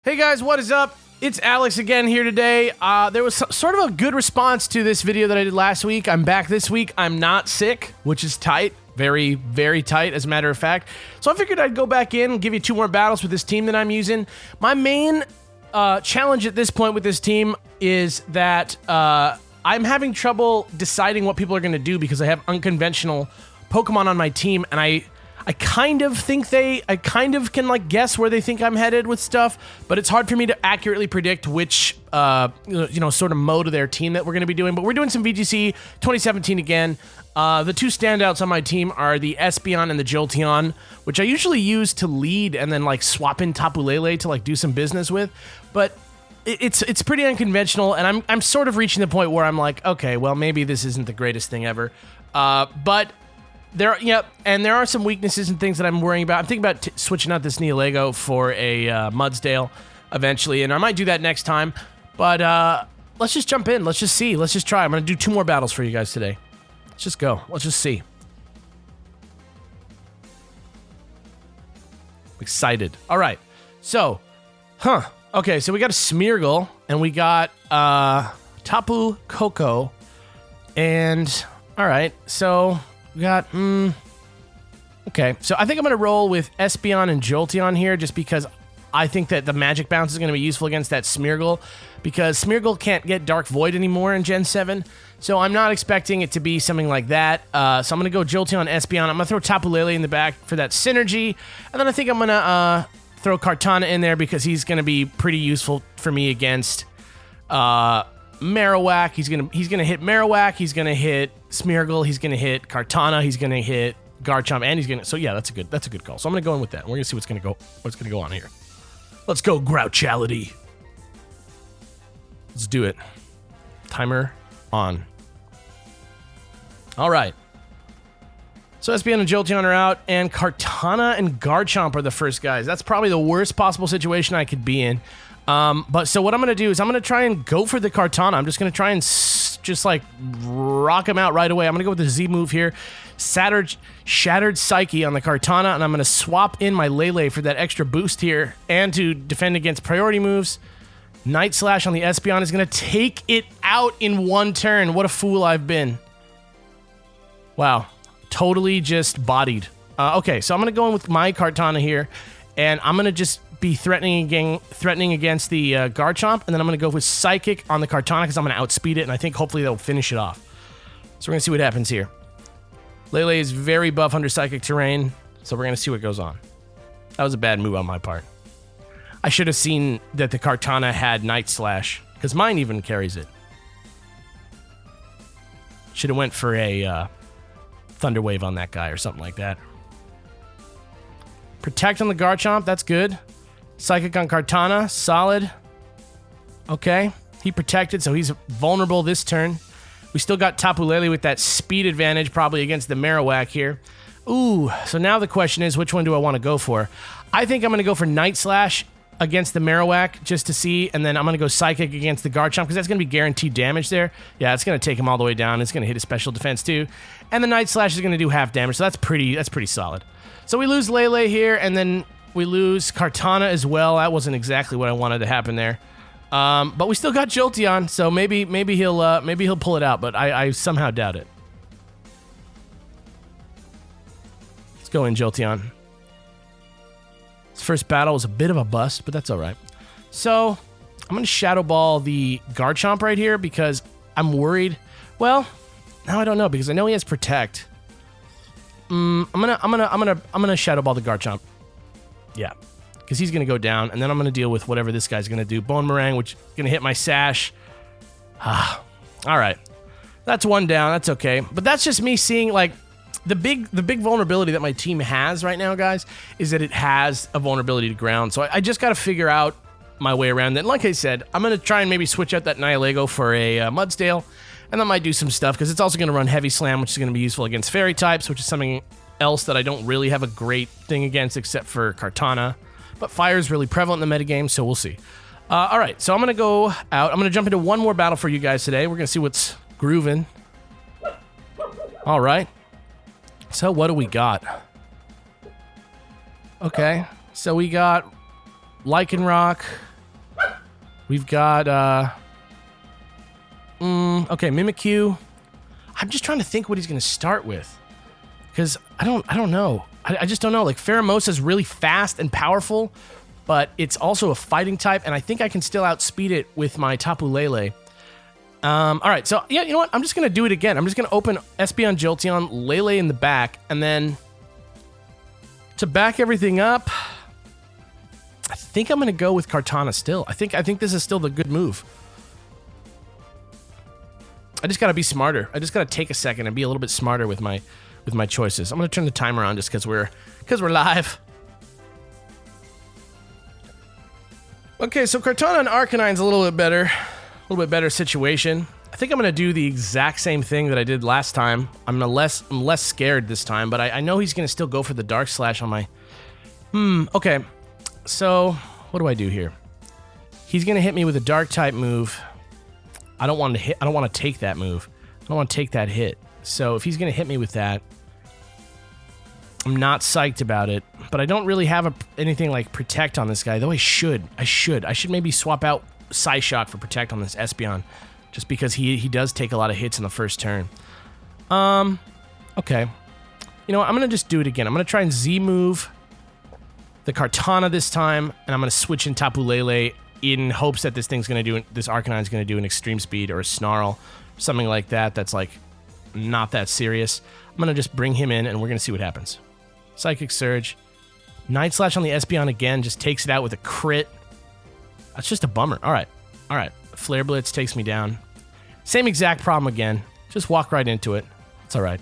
Hey guys, what is up? It's Alex again here today. There was sort of a good response to this video that I did last week. I'm back this week. I'm not sick, which is tight. Very, very tight, as a matter of fact. So I figured I'd go back in and give you 2 more battles with this team that I'm using. My main challenge at this point with this team is that I'm having trouble deciding what people are going to do because I have unconventional Pokemon on my team, and I kind of think I kind of can like guess where they think I'm headed with stuff, but it's hard for me to accurately predict which, sort of mode of their team that we're going to be doing. But we're doing some VGC 2017 again. The 2 standouts on my team are the Espeon and the Jolteon, which I usually use to lead and then like swap in Tapu Lele to like do some business with. But it's pretty unconventional, and I'm sort of reaching the point where I'm like, okay, well maybe this isn't the greatest thing ever. But there are some weaknesses and things that I'm worrying about. I'm thinking about switching out this Neolego for a Mudsdale eventually, and I might do that next time. But let's just jump in. Let's just see. Let's just try. I'm going to do 2 more battles for you guys today. Let's just go. Let's just see. Excited. All right. So, okay, so we got a Smeargle, and we got Tapu Koko, and all right, so we got, okay. So I think I'm going to roll with Espeon and Jolteon here just because I think that the Magic Bounce is going to be useful against that Smeargle because Smeargle can't get Dark Void anymore in Gen 7. So I'm not expecting it to be something like that. So I'm going to go Jolteon, Espeon. I'm going to throw Tapu Lele in the back for that synergy. And then I think I'm going to throw Kartana in there because he's going to be pretty useful for me against Marowak. He's gonna hit Marowak. He's gonna hit Smeargle. He's gonna hit Kartana. He's gonna hit Garchomp, and he's gonna. So yeah, that's a good call. So I'm gonna go in with that. We're gonna see what's gonna go on here. Let's go Grouchality. Let's do it. Timer on. All right. So Espeon and Jolteon are out, and Kartana and Garchomp are the first guys. That's probably the worst possible situation I could be in. But so what I'm going to do is I'm going to try and go for the Kartana. I'm just going to try and just like rock him out right away. I'm going to go with the Z move here. Shattered Psyche on the Kartana, and I'm going to swap in my Lele for that extra boost here and to defend against priority moves. Night Slash on the Espeon is going to take it out in 1 turn. What a fool I've been. Wow. Totally just bodied. Okay, so I'm going to go in with my Kartana here, and I'm going to just be threatening against the Garchomp, and then I'm going to go with Psychic on the Kartana because I'm going to outspeed it, and I think hopefully that'll finish it off. So we're going to see what happens here. Lele is very buff under Psychic terrain, so we're going to see what goes on. That was a bad move on my part. I should have seen that the Kartana had Night Slash, because mine even carries it. Should have went for a Thunder Wave on that guy or something like that. Protect on the Garchomp, that's good. Psychic on Kartana, solid. Okay, he protected, so he's vulnerable this turn. We still got Tapu Lele with that speed advantage, probably against the Marowak here. Ooh, so now the question is, which one do I want to go for? I think I'm going to go for Night Slash against the Marowak, just to see, and then I'm going to go Psychic against the Garchomp, because that's going to be guaranteed damage there. Yeah, it's going to take him all the way down. It's going to hit his special defense, too. And the Night Slash is going to do half damage, so that's pretty solid. So we lose Lele here, and then we lose Kartana as well. That wasn't exactly what I wanted to happen there. But we still got Jolteon, so maybe he'll pull it out, but I somehow doubt it. Let's go in, Jolteon. His first battle was a bit of a bust, but that's all right. So I'm gonna Shadow Ball the Garchomp right here because I'm worried. Well, now I don't know because I know he has Protect. I'm gonna Shadow Ball the Garchomp. Yeah, because he's going to go down, and then I'm going to deal with whatever this guy's going to do. Bone Meringue, which is going to hit my Sash. All right. That's 1 down. That's okay. But that's just me seeing, like, the big vulnerability that my team has right now, guys, is that it has a vulnerability to ground. So I just got to figure out my way around that. And like I said, I'm going to try and maybe switch out that Neolego for a Mudsdale, and that might do some stuff, because it's also going to run Heavy Slam, which is going to be useful against Fairy types, which is something else that I don't really have a great thing against except for Kartana. But fire is really prevalent in the metagame, so we'll see. All right, so I'm going to go out. I'm going to jump into 1 more battle for you guys today. We're going to see what's grooving. All right. So what do we got? Okay, so we got Lycanroc, We've got, okay, Mimikyu. I'm just trying to think what he's going to start with. Because I don't know. I just don't know. Like, Pheromosa's really fast and powerful, but it's also a fighting type, and I think I can still outspeed it with my Tapu Lele. All right, so, yeah, you know what? I'm just going to do it again. I'm just going to open Espeon, Jolteon, Lele in the back, and then to back everything up, I think I'm going to go with Kartana still. I think this is still the good move. I just got to be smarter. I just got to take a second and be a little bit smarter with my choices. I'm going to turn the timer on just because we're live. Okay, so Kartana and Arcanine's a little bit better situation. I think I'm going to do the exact same thing that I did last time. I'm less scared this time, but I know he's going to still go for the Dark Slash on my... okay. So, what do I do here? He's going to hit me with a Dark type move. I don't want to take that move. I don't want to take that hit. So, if he's going to hit me with that, I'm not psyched about it, but I don't really have anything like Protect on this guy, though I should maybe swap out Psyshock for Protect on this Espeon, just because he does take a lot of hits in the first turn. Okay. You know what, I'm going to just do it again. I'm going to try and Z-move the Kartana this time, and I'm going to switch in Tapu Lele in hopes that this Arcanine's going to do an Extreme Speed or a Snarl, something like that that's like not that serious. I'm going to just bring him in, and we're going to see what happens. Psychic Surge. Night Slash on the Espeon again, just takes it out with a crit. That's just a bummer. All right. Flare Blitz takes me down. Same exact problem again. Just walk right into it. It's all right.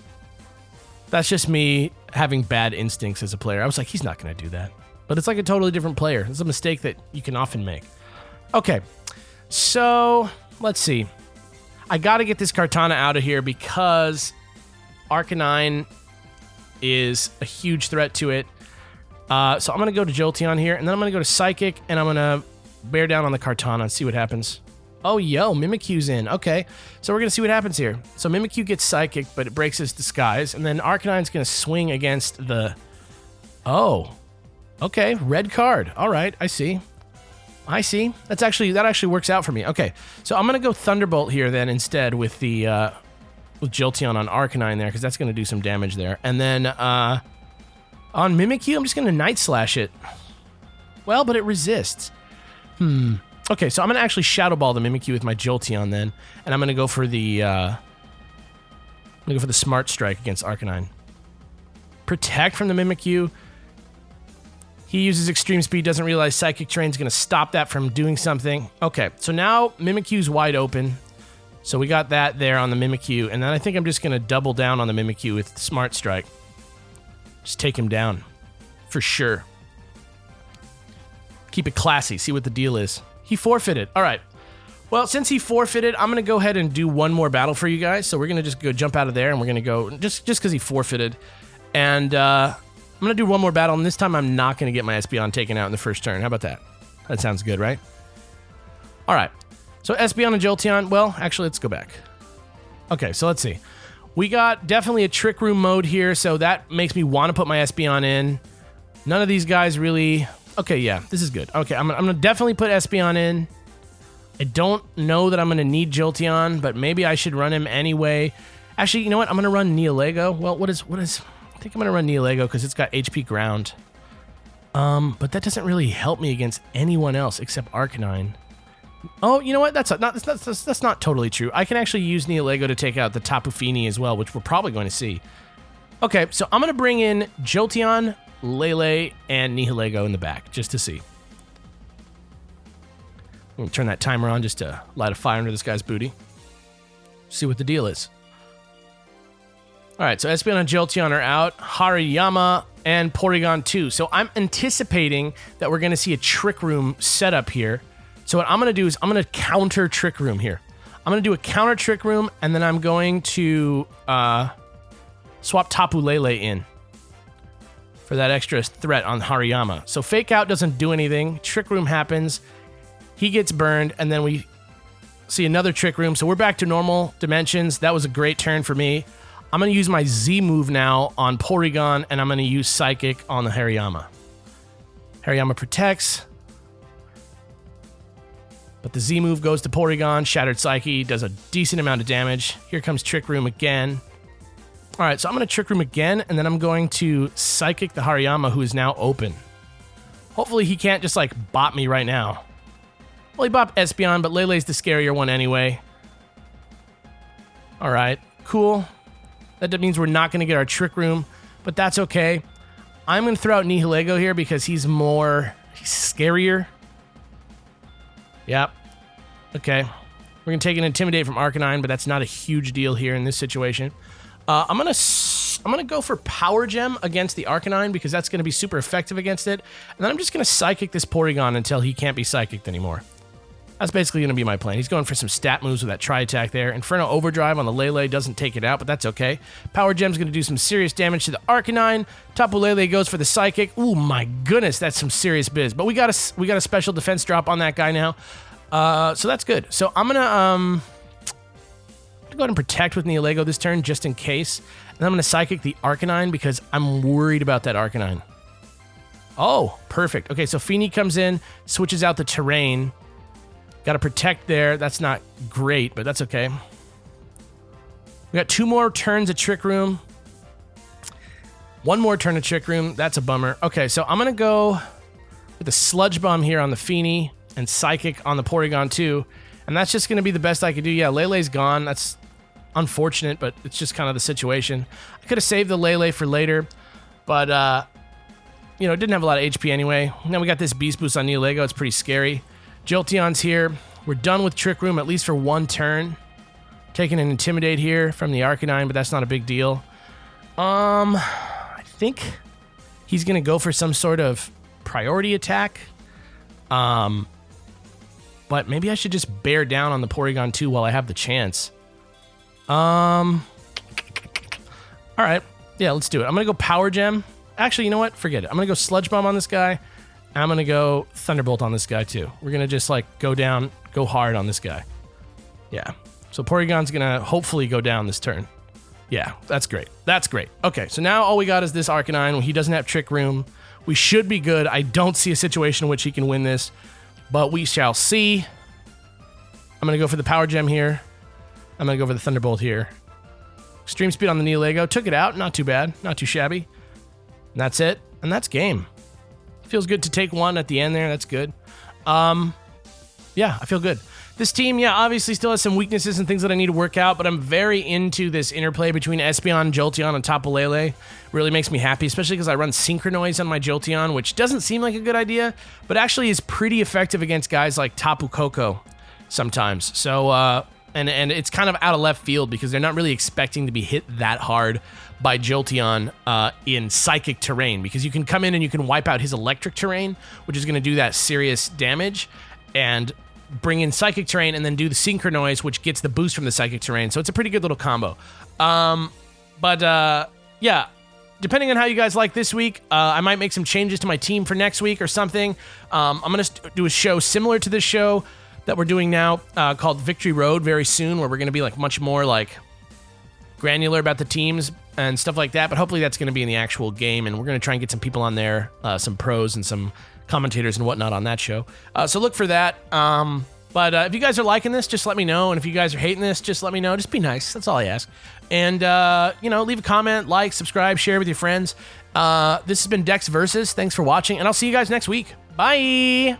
That's just me having bad instincts as a player. I was like, he's not going to do that. But it's like a totally different player. It's a mistake that you can often make. Okay, so let's see. I got to get this Kartana out of here because Arcanine is a huge threat to it. So I'm going to go to Jolteon here, and then I'm going to go to Psychic, and I'm going to bear down on the Kartana and see what happens. Oh, yo, Mimikyu's in. Okay, so we're going to see what happens here. So Mimikyu gets Psychic, but it breaks his disguise, and then Arcanine's going to swing against the... Oh, okay, red card. All right, I see. That actually works out for me. Okay, so I'm going to go Thunderbolt here then instead with the... with Jolteon on Arcanine there, because that's going to do some damage there. And then on Mimikyu, I'm just going to Night Slash it. Well, but it resists. Okay, so I'm going to actually Shadow Ball the Mimikyu with my Jolteon then, and I'm going to go for the Smart Strike against Arcanine. Protect from the Mimikyu. He uses Extreme Speed, doesn't realize Psychic Terrain's going to stop that from doing something. Okay, so now Mimikyu's wide open. So we got that there on the Mimikyu, and then I think I'm just going to double down on the Mimikyu with Smart Strike. Just take him down. For sure. Keep it classy, see what the deal is. He forfeited. All right. Well, since he forfeited, I'm going to go ahead and do one more battle for you guys. So we're going to just go jump out of there, and we're going to go, just because he forfeited. And I'm going to do one more battle, and this time I'm not going to get my Espeon taken out in the first turn. How about that? That sounds good, right? All right. So Espeon and Jolteon, well, actually, let's go back. Okay, so let's see. We got definitely a Trick Room mode here, so that makes me want to put my Espeon in. None of these guys really... Okay, yeah, this is good. Okay, I'm going to definitely put Espeon in. I don't know that I'm going to need Jolteon, but maybe I should run him anyway. Actually, you know what? I'm going to run Neolego. Well, what is... I think I'm going to run Neolego because it's got HP Ground. But that doesn't really help me against anyone else except Arcanine. Oh, you know what? That's not totally true. I can actually use Neolego to take out the Tapu Fini as well, which we're probably going to see. Okay, so I'm going to bring in Jolteon, Lele, and Nihilego in the back, just to see. I'm going to turn that timer on just to light a fire under this guy's booty. See what the deal is. All right, so Espeon and Jolteon are out. Hariyama and Porygon 2. So I'm anticipating that we're going to see a Trick Room setup here. So what I'm going to do is I'm going to counter Trick Room here. I'm going to do a counter Trick Room, and then I'm going to swap Tapu Lele in for that extra threat on Hariyama. So Fake Out doesn't do anything. Trick Room happens. He gets burned, and then we see another Trick Room. So we're back to normal dimensions. That was a great turn for me. I'm going to use my Z move now on Porygon, and I'm going to use Psychic on the Hariyama. Hariyama protects. But the Z move goes to Porygon. Shattered Psyche does a decent amount of damage. Here comes Trick Room again. All right, so I'm going to Trick Room again, and then I'm going to Psychic the Hariyama, who is now open. Hopefully he can't just, like, bop me right now. Well, he bopped Espeon, but Lele's the scarier one anyway. All right, cool. That means we're not going to get our Trick Room, but that's okay. I'm going to throw out Nihilego here because he's scarier. Yep. Okay. We're going to take an Intimidate from Arcanine, but that's not a huge deal here in this situation. I'm gonna go for Power Gem against the Arcanine because that's going to be super effective against it. And then I'm just going to Psychic this Porygon until he can't be Psychicked anymore. That's basically going to be my plan. He's going for some stat moves with that Tri-Attack there. Inferno Overdrive on the Lele doesn't take it out, but that's okay. Power Gem's going to do some serious damage to the Arcanine. Tapu Lele goes for the Psychic. Ooh, my goodness, that's some serious biz. But we got a special defense drop on that guy now. So that's good. So I'm going to go ahead and Protect with Nihilego this turn just in case. And I'm going to Psychic the Arcanine because I'm worried about that Arcanine. Oh, perfect. Okay, so Feeny comes in, switches out the terrain. Got to Protect there. That's not great, but that's okay. We got 2 more turns of Trick Room. 1 more turn of Trick Room. That's a bummer. Okay, so I'm going to go with the Sludge Bomb here on the Feeny and Psychic on the Porygon too. And that's just going to be the best I could do. Yeah, Lele's gone. That's unfortunate, but it's just kind of the situation. I could have saved the Lele for later, but, you know, it didn't have a lot of HP anyway. Now we got this Beast Boost on Nihilego. It's pretty scary. Jolteon's here. We're done with Trick Room, at least for 1 turn. Taking an Intimidate here from the Arcanine, but that's not a big deal. I think he's going to go for some sort of priority attack. But maybe I should just bear down on the Porygon 2 while I have the chance. All right. Yeah, let's do it. I'm going to go Power Gem. Actually, you know what? Forget it. I'm going to go Sludge Bomb on this guy. I'm going to go Thunderbolt on this guy, too. We're going to just, like, go hard on this guy. Yeah. So Porygon's going to hopefully go down this turn. Yeah, that's great. That's great. Okay, so now all we got is this Arcanine. He doesn't have Trick Room. We should be good. I don't see a situation in which he can win this, but we shall see. I'm going to go for the Power Gem here. I'm going to go for the Thunderbolt here. Extreme Speed on the Nihilego. Took it out. Not too bad. Not too shabby. And that's it. And that's game. Feels good to take 1 at the end there. That's good. Yeah, I feel good. This team, yeah, obviously still has some weaknesses and things that I need to work out, but I'm very into this interplay between Espeon, Jolteon, and Tapu Lele. Really makes me happy, especially because I run Synchronize on my Jolteon, which doesn't seem like a good idea, but actually is pretty effective against guys like Tapu Koko sometimes. So, and it's kind of out of left field because they're not really expecting to be hit that hard by Jolteon in Psychic terrain, because you can come in and you can wipe out his Electric terrain, which is going to do that serious damage, and bring in Psychic terrain and then do the Synchronize, which gets the boost from the Psychic terrain. So it's a pretty good little combo. Yeah, depending on how you guys like this week, I might make some changes to my team for next week or something. I'm going to do a show similar to this show that we're doing now called Victory Road very soon, where we're going to be like much more like granular about the teams and stuff like that. But hopefully that's going to be in the actual game, and we're going to try and get some people on there, some pros and some commentators and whatnot on that show. So look for that. But if you guys are liking this, just let me know. And if you guys are hating this, just let me know. Just be nice. That's all I ask. And, you know, leave a comment, like, subscribe, share with your friends. This has been Dex Versus. Thanks for watching, and I'll see you guys next week. Bye!